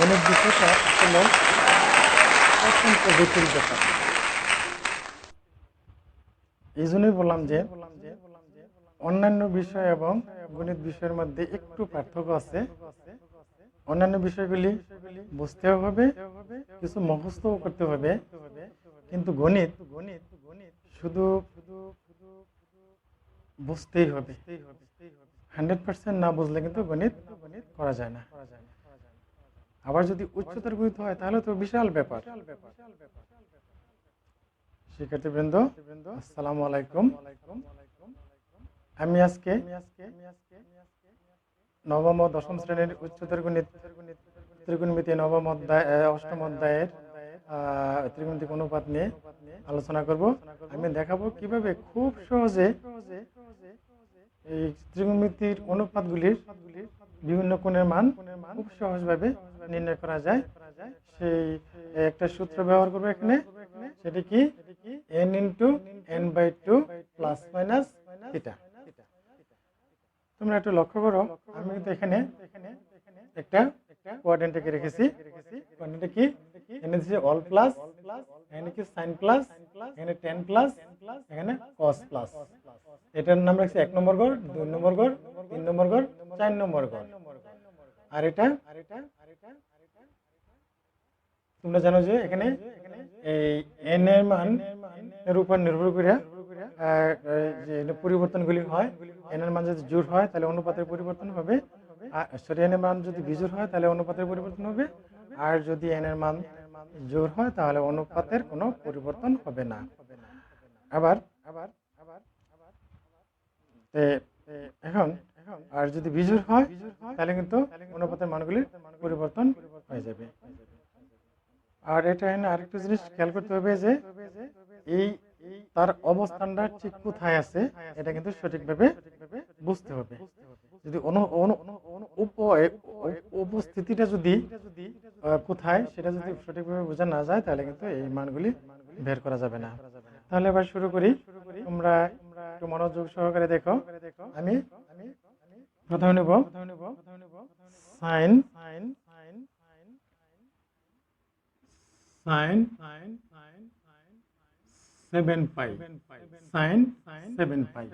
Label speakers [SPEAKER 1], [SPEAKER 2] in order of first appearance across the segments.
[SPEAKER 1] গণিত বিষয়টা আসলে অত্যন্ত জটিল ব্যাপার। এই জন্যই বললাম যে অন্যান্য বিষয় এবং গণিত বিষয়ের মধ্যে একটু পার্থক্য আছে। অন্যান্য বিষয়গুলি বুঝতেও হবে, কিছু মুখস্থও করতে হবে, কিন্তু গণিত শুধু বুঝতেই হবে। 100% না বুঝলে কিন্তু গণিত করা যায় না। আবার যদি উচ্চতর গণিত হয় তাহলে তো বিশাল ব্যাপার। শিক্ষার্থীবৃন্দ, আসসালামু আলাইকুম। আমি আজকে নবম ও দশম শ্রেণীর উচ্চতর গণিত ত্রিকোণমিতি নবম অধ্যায় অষ্টম অধ্যায়ের ত্রিকোণমিতিক অনুপাত নিয়ে আলোচনা করব। আমি দেখাবো কিভাবে খুব সহজে এই ত্রিকোণমিতির অনুপাতগুলির বিভিন্ন কোণের মান খুব সহজভাবে নির্ণয় করা যায়। সেই একটা সূত্র ব্যবহার করবো এখানে, সেটি কি n into n/2 plus minus theta. তোমরা একটু লক্ষ্য করো, আমি কিন্তু এখানে একটা কোয়াড্রেন্ট এঁকে রেখেছি। কোয়াড্রেন্টে কি এখানে দিয়েছে অল প্লাস, এখানে কি সাইন প্লাস, এখানে টেন প্লাস, এখানে কস প্লাস। এটার নাম রাখছি 1 নম্বর ঘর, 2 নম্বর ঘর, 3 নম্বর ঘর, 4 নম্বর ঘর। আর এটা তোমরা জানো যে এখানে এই n এর মান এর উপর নির্ভর করে যে পরিবর্তনগুলি হয়। n এর মান যদি জোড় হয় তাহলে অনুপাতের পরিবর্তন হবে, আর সরি n এর মান যদি বিজোড় হয় তাহলে অনুপাতের পরিবর্তন হবে, আর যদি n এর মান জোড় হয় তাহলে অনুপাতের কোনো পরিবর্তন হবে না। আবার এখন আর যদি বিজোড় হয় তাহলে কিন্তু অনুপাতের মানগুলির পরিবর্তন হয়ে যাবে। আর এটা এখানে আরেকটা জিনিস খেয়াল করতে হবে যে এই তার অবস্থানটা ঠিক কোথায় আছে এটা কিন্তু সঠিকভাবে বুঝতে হবে। যদি উপস্থিতিটা যদি কোথায় সেটা যদি সঠিকভাবে বোঝা না যায় তাহলে কিন্তু এই মানগুলি বের করা যাবে না। তাহলে এবার শুরু করি। তোমরা একটু মনোযোগ সহকারে দেখো। আমি প্রথমে নেব সাইন সাইন 7 পাই, সাইন 7 পাই।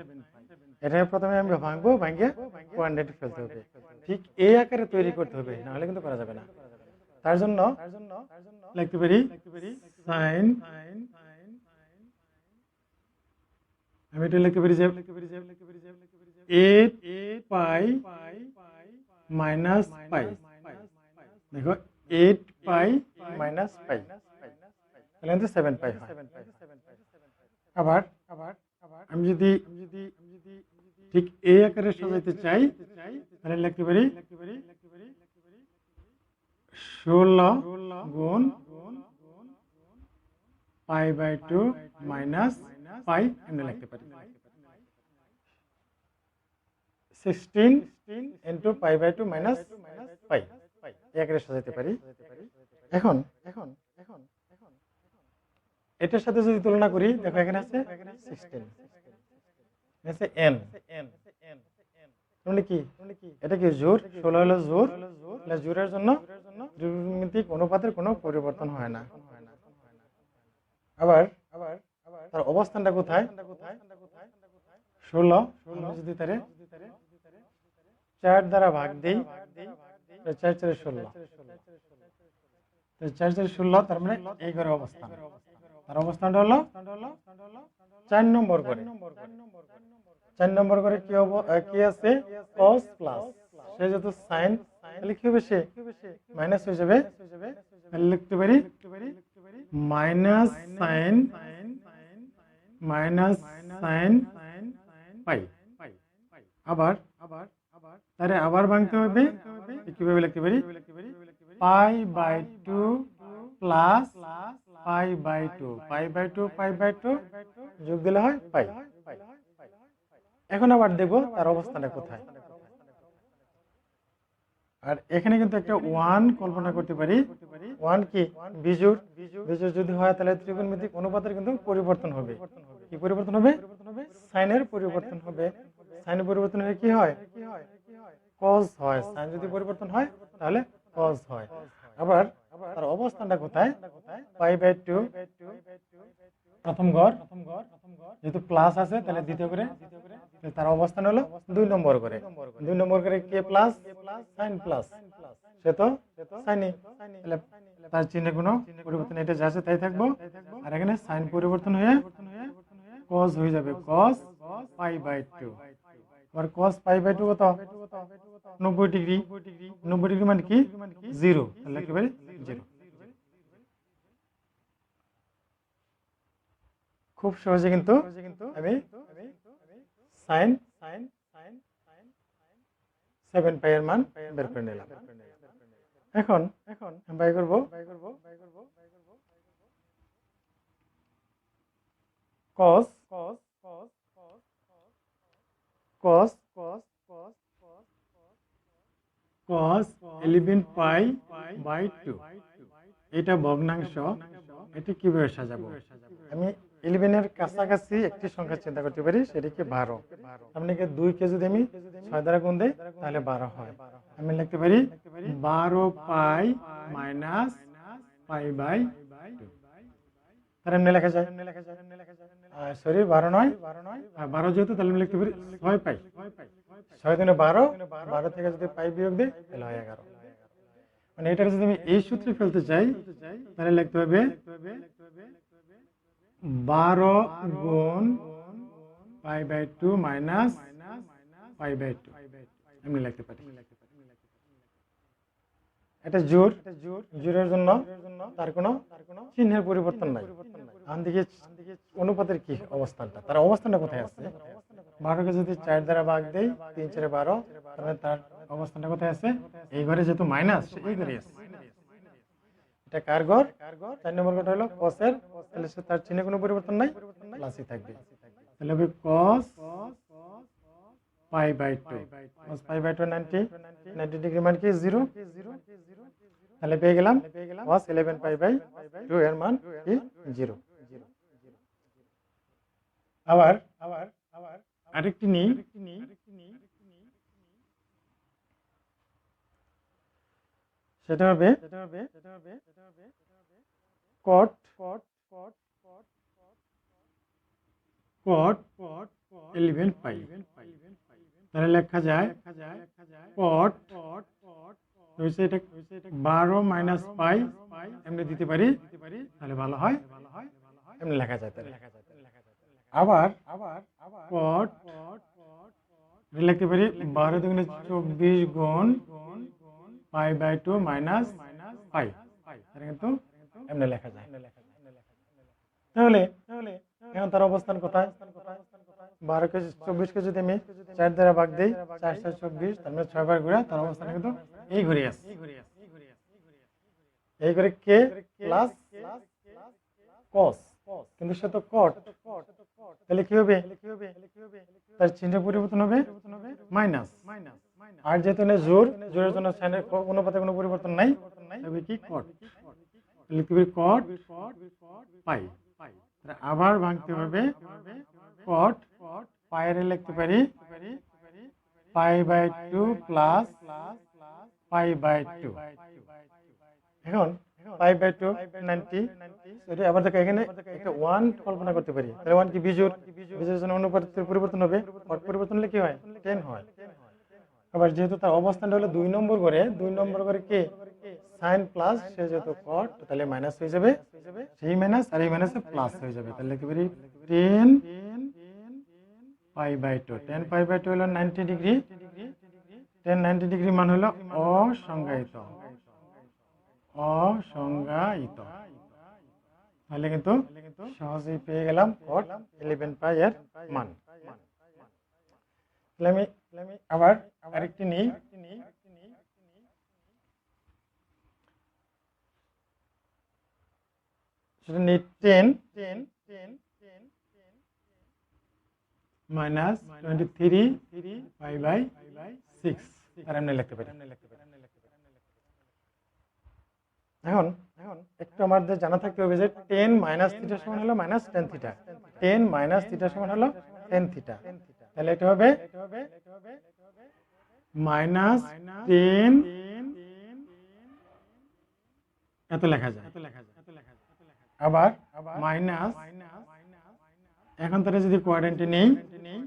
[SPEAKER 1] এটা প্রথমে আমি ভাঙবো, ভাঙিয়ে কোয়াড্রেন্টে ফেলতে হবে। ঠিক এই আকারে তৈরি করতে হবে, নাহলে কিন্তু করা যাবে না। তার জন্য লিখতে পারি সাইন, আমি এটা লিখতে পারি যে 8 পাই মাইনাস পাই। দেখো 8 পাই মাইনাস পাই, তাহলে কিন্তু 7 পাই হয়। আবার আমি যদি ঠিক এই আকারে সাজাইতে চাই তাহলে লিখতে পারি 16 গুণ পাই/2 মাইনাস পাই, এমনি লিখতে পারি 16 ইন্টু পাই/2 মাইনাস পাই, এই আকারে সাজাইতে পারি। এখন এটার সাথে যদি তুলনা করি, দেখো এখানে আছে 16, আছে n, তাহলে কি এটা কি জোড়? 16 হলো জোড়, তাহলে জোড়ের জন্য ত্রিকোণমিতিক অনুপাতের কোনো পরিবর্তন হয় না। আবার তার অবস্থানটা কোথায়? 16 আমি যদি তারে 4 দ্বারা ভাগ দেই, 4 4 16, 4 4 16, তার মানে এই ঘরে অবস্থান। তার অবস্থানটা হলো 4 নম্বর ঘরে। 4 নম্বর ঘরে কি আছে? cos প্লাস, সে যেহেতু সাইন, তাহলে কি হবে? সে মাইনাস হয়ে যাবে, তাহলে লিখতে পারি মাইনাস সাইন পাই। আবার তারে আবার ভাঙতে হবে, কিভাবে লিখতে পারি? পাই/2 প্লাস পাই/2, পাই/2 যোগ দিলে হয় পাই। এখন আবার দেখবো তার অবস্থানটা কোথায়। আর এখানে কিন্তু একটা 1 কল্পনা করতে পারি। 1 কি বিজোড়? বিজোড় যদি হয় তাহলে ত্রিকোণমিতিক অনুপাতের কিন্তু পরিবর্তন হবে। কি পরিবর্তন হবে? সাইনের পরিবর্তন হবে। সাইনের পরিবর্তন হলে কি হয়? কজ হয়। সাইন যদি পরিবর্তন হয় তাহলে কজ হয়। আবার তার অবস্থানটা কোথায়? π/2 প্রথম ঘর, যেহেতু প্লাস আছে তাহলে দ্বিতীয় করে, তার অবস্থান হলো 2 নম্বর করে। 2 নম্বর করে কে প্লাস? সাইন প্লাস, সে তো সাইনই, তাহলে তার চিহ্নে কোনো পরিবর্তন, এটা যা আছে তাই থাকবো। আর এখানে সাইন পরিবর্তন হয়ে কস হয়ে যাবে, কস π/2। আর cos π/2 কত? 90 ডিগ্রি। 90 ডিগ্রি মানে কি? 0, তাহলে একেবারে 0। খুব সহজে কিন্তু আমি sin 7π এর মান বের করে নিলাম। এখন বাই করব cos 11π/2, এটা ভগ্নাংশ। এটা কিভাবে সাজাবো? আমি 11 এর কাছাকাছি একটি সংখ্যা চিন্তা করতে পারি, সেটা কি 12। আপনি কি 2 কে যদি আমি 6 দ্বারা গুণ দেই তাহলে 12 হয়। আমি লিখতে পারি 12π মাইনাস π/2। তার এমনি লেখা যায়, সরি 12 নয়, আর 12 যেহেতু তাহলে আমি লিখতে পারি 6π। 6 দিনে 12, 12 থেকে যদি পাই বিয়োগ দিই তাহলে হয় 11। মানে এটাকে যদি আমি এই সূত্রে ফেলতে চাই তাহলে লিখতে হবে 12 গুণ π/2 মাইনাস π/2, এমনি লিখতে পারি। এটা জোর, জোরের জন্য তার কোনো চিহ্নের পরিবর্তন নাই। ডান দিকে অনুপাতের কি অবস্থানটা, তার অবস্থানটা কোথায় আছে? 12কে যদি 4 দ্বারা ভাগ দেই, 3 4 12, তাহলে তার অবস্থানটা কোথায় আছে? এই ঘরে যেহেতু মাইনাস, এই ঘরে আছে। এটা কার ঘর? 4 নম্বর ঘরটা হলো cos-এর, তাহলে তার চিহ্নে কোনো পরিবর্তন নাই, প্লাসই থাকবে। তাহলে হবে cos π/2, cos π/2 90 ডিগ্রি মানে কি 0। তাহলে পেয়ে গেলাম cos 11π/2 এর মান কি 0। আবার আরেকটি নিই, সেটা হবে cot 11π। তাহলে লেখা যায় cot, এটা 12 মাইনাস পাই, এমনি দিতে পারি, তাহলে ভালো হয়, এমনি লেখা যায়। আবার cot লিখতে পারি 12 দুগুণে 24 গুণ π/2 মাইনাস পাই, এটা কিন্তু এমনি লেখা যায়। তাহলে এখন তার অবস্থান কোথায়? 12 কে 24 কে যদি আমি 4 দ্বারা ভাগ দেই, 4 4 24, তার মানে 6 বার ঘুরে, তার অবস্থান কিন্তু এই ঘুরে আছে। এই ঘরে কে প্লাস cos, কিন্তু সে তো cot, তাহলে কি হবে? তার চিহ্ন পরিবর্তন হবে মাইনাস। আর যেহেতু জোর, জোরের জন্য সাইনের অনুপাতে কোনো পরিবর্তন নাই, তবে কি cot, লিখতে পারি cot পাই। আবার ভাঙতে হবে cot পায়ের, লিখতে পারি π/2 প্লাস π/2। এখন π/2 90, সরি আবার দেখো এখানে একটা 1 কল্পনা করতে পারি, তাহলে 1 কি বিজোড়, বিজোড়ের জন্য অনুপাতের পরিবর্তন হবে, cot পরিবর্তন হলে কি হয়? 10 হয়। আবার যেহেতু তার অবস্থানটা হলো 2 নম্বর ঘরে, 2 নম্বর ঘরে কি সাইন প্লাস, সে যেহেতু cot, তাহলে মাইনাস হয়ে যাবে, সেই মাইনাস আর এই মাইনাসে প্লাস হয়ে যাবে, তাহলে লিখতে পারি 10 π/2। 10 π/2 হলো 90 ডিগ্রি। 10 90 ডিগ্রি মান হলো অসংজ্ঞায়িত, তাহলে কিন্তু সহজেই পেয়ে গেলাম cot 11π এর মান। তাহলে আমি আবার আরেকটি নিই, সেটা নিই 10 মাইনাস 23π/6, আর এমনি লিখতে পারি। এখন একটু আমাদের জানা থাকতে হবে যে 10 মাইনাস থিটা সমান হলো minus tan theta, 10 minus theta সমান হলো টেন থিটা, তাহলে এটা হবে মাইনাস 10 এত লেখা যায়। আবার মাইনাস, এখন তারা যদি কোয়াড্রেন্টে নেই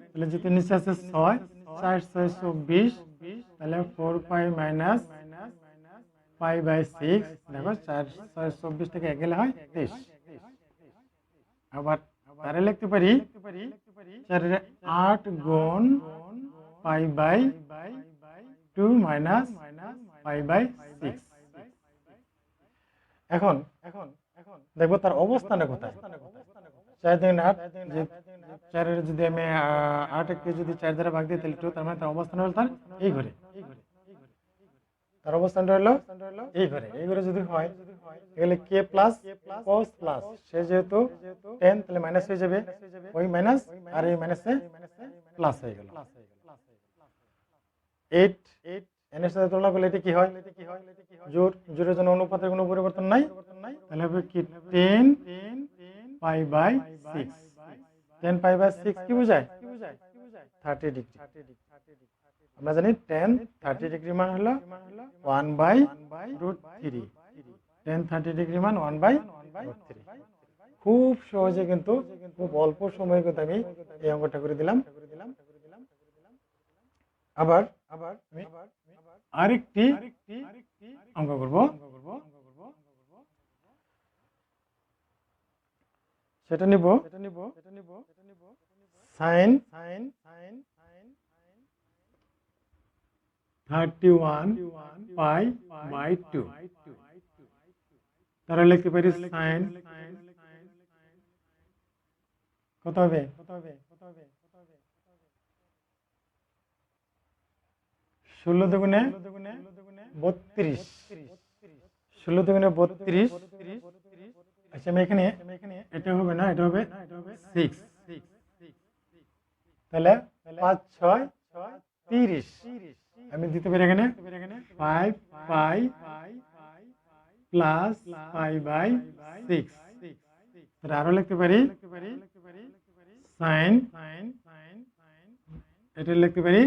[SPEAKER 1] তাহলে যেহেতু নিচে আছে 6, 4 6 24, তাহলে 4 পাই মাইনাস পাই বাই 6, দেখো 4 6 24 থেকে এক গেলে হয় 23। আবার তারা লিখতে পারি 4 এর 8 গুণ pi by 2 minus pi by 6। এখন দেখবো তার অবস্থানটা কোথায়। 4 থেকে 8, যে 4 এর যদি আমি 8 কে যদি 4 দ্বারা ভাগ দিই তাহলে 2, তার মানে তার অবস্থান হলো তার এই ঘরে। তার অবস্থানটা হলো এই ঘরে। এই ঘরে যদি হয় তাহলে কে প্লাস কস প্লাস, সে যেহেতু 10 তাহলে মাইনাস হয়ে যাবে, ওই মাইনাস আর এই মাইনাসে প্লাস হয়ে গেল। 8 n এর সাথে তুলনা করলে এটা কি হয়? জোড়, জোড়ের জন্য অনুপাতের কোনো পরিবর্তন নাই, তাহলে হবে কি 10 পাই বাই 6। 10 পাই বাই 6 কি বোঝায়? 30 ডিগ্রি। আমরা জানি 10 30 ডিগ্রি মান হলো 1 বাই √3। 10 30 ডিগ্রি মান 1 বাই √3। খুব সহজে কিন্তু, খুব অল্প সময়ে কিন্তু আমি এই অঙ্কটা করে দিলাম। আবার আমি আরেকটি অঙ্ক করব। সেটা নিব সাইন 31 পাই বাই 2। তারা লিখতে পারি সাইন কত হবে? 16 দুগুণে 32, 16 দুগুণে 32। আচ্ছা আমি এখানে এটা হবে না, এটা হবে 6, তাহলে 5 6 30। আমি দিতে পারি এখানে 5 পাই প্লাস পাই বাই 6। তাহলে আরো লিখতে পারি সাইন, এটা লিখতে পারি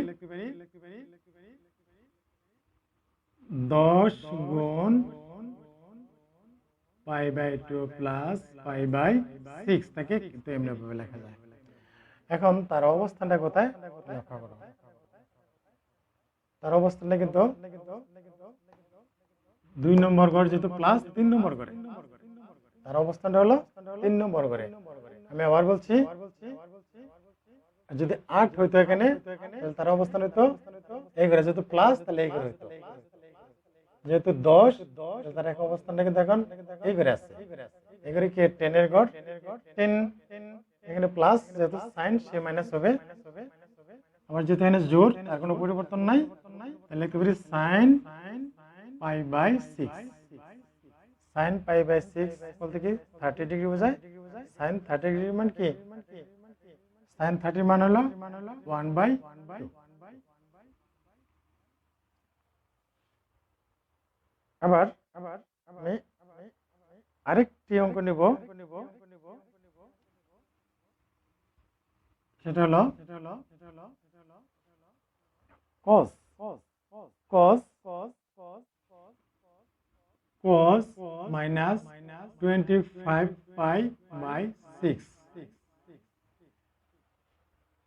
[SPEAKER 1] 10 গুণ pi by 2 plus pi by 6, তাকে কিন্তু এমনি ভাবে লেখা যায়। এখন তার অবস্থানটা কোথায় লক্ষ্য করো। তার অবস্থানটা কিন্তু 2 নম্বর ঘর, যেহেতু প্লাস 3 নম্বর ঘরে, তার অবস্থানটা হলো 3 নম্বর ঘরে। আমি আবার বলছি, যদি 8 হইতো এখানে তাহলে তার অবস্থান হইতো এই ঘরে, যেহেতু প্লাস তাহলে এই ঘরে হইতো। যেহেতু 10 তার এক অবস্থানটা কিন্তু এখন এই ঘরে আছে। এই ঘরে কি 10 এর ঘর, 10 এখানে প্লাস, যেহেতু সাইন সে মাইনাস হবে। আবার যেহেতু এখানে জোর, তার কোনো পরিবর্তন নাই, তাহলে লিখতে পারি sine pi by 6। Sine pi by 6 বলতে কি 30 ডিগ্রি বোঝায়। সাইন 30 ডিগ্রি মান কি? সাইন 30 মান হলো 1 বাই 2। আবার আমি আরেকটি অঙ্ক নিব, সেটা হলো cos মাইনাস 25 পাই বাই 6।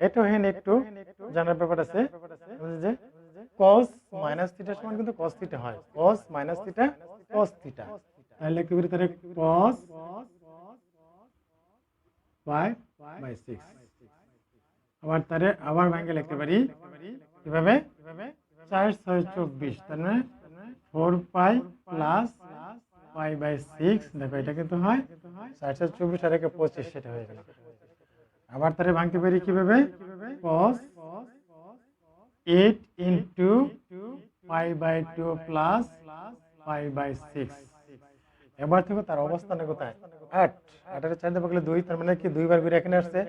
[SPEAKER 1] এটা হেন একটু জানার ব্যাপার আছে যে cos মাইনাস থিটা সমান কিন্তু cos থিটা হয়। cos minus theta cos theta, তাহলে কি করি, তাহলে cos পাই বাই 6। আবার তারে আবার ভাঙে লিখতে পারি কিভাবে, 4 6 24, তার মানে 4 পাই প্লাস পাই বাই 6। দেখো এটা কিন্তু হয় 4 6 24 আর 25, সেটা হয়ে গেল। আবার তারে ভাঙতে পারি কিভাবে, cos 8 into pi by 2 plus pi by 6। এবার থেকে তার অবস্থান কোথায়? 8, 8 এর 4 দিয়ে ভাগলে 2, তার মানে কি 2 বার করে এখানে আসছে,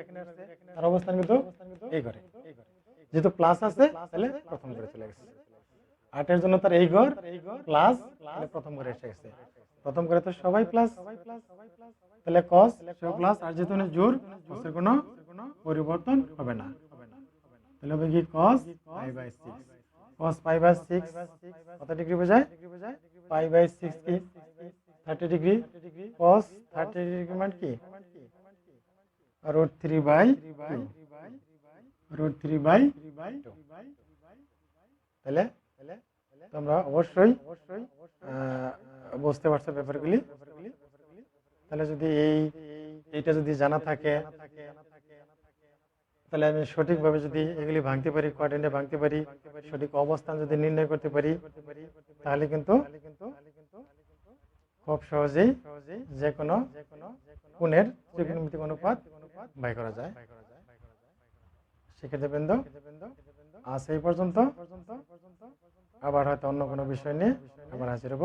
[SPEAKER 1] তার অবস্থান কিন্তু এই ঘরে। যেহেতু প্লাস আছে তাহলে প্রথম ঘরে চলে গেছে। 8 এর জন্য তার এই ঘর প্লাস, তাহলে প্রথম ঘরে এসে গেছে। প্রথম ঘরে তো সবাই প্লাস, তাহলে cos সব প্লাস, আর যেহেতু জোর cos এর কোনো পরিবর্তন হবে না, তাহলে হবে কি cos pi by 6। cos pi by 6 কত ডিগ্রি বোঝায়? পাই বাই 6 কি 30 ডিগ্রি cos 30 ডিগ্রি মান কি √3/2 √3/2 তাহলে তোমরা অবশ্যই বুঝতে পারছো ব্যাপারগুলি। তাহলে যদি এইটা যদি জানা থাকে তাহলে আমি সঠিকভাবে যদি এগুলি ভাঙতে পারি, কোয়াড্রেন্টে ভাঙতে পারি, সঠিক অবস্থান যদি নির্ণয় করতে পারি, তাহলে কিন্তু খুব সহজেই যে কোনো কোণের ত্রিকোণমিতিক অনুপাত বাই করা যায়। শিক্ষার্থীবৃন্দ, আজ এই পর্যন্ত। আবার হয়তো অন্য কোনো বিষয় নিয়ে আবার হাজির হব।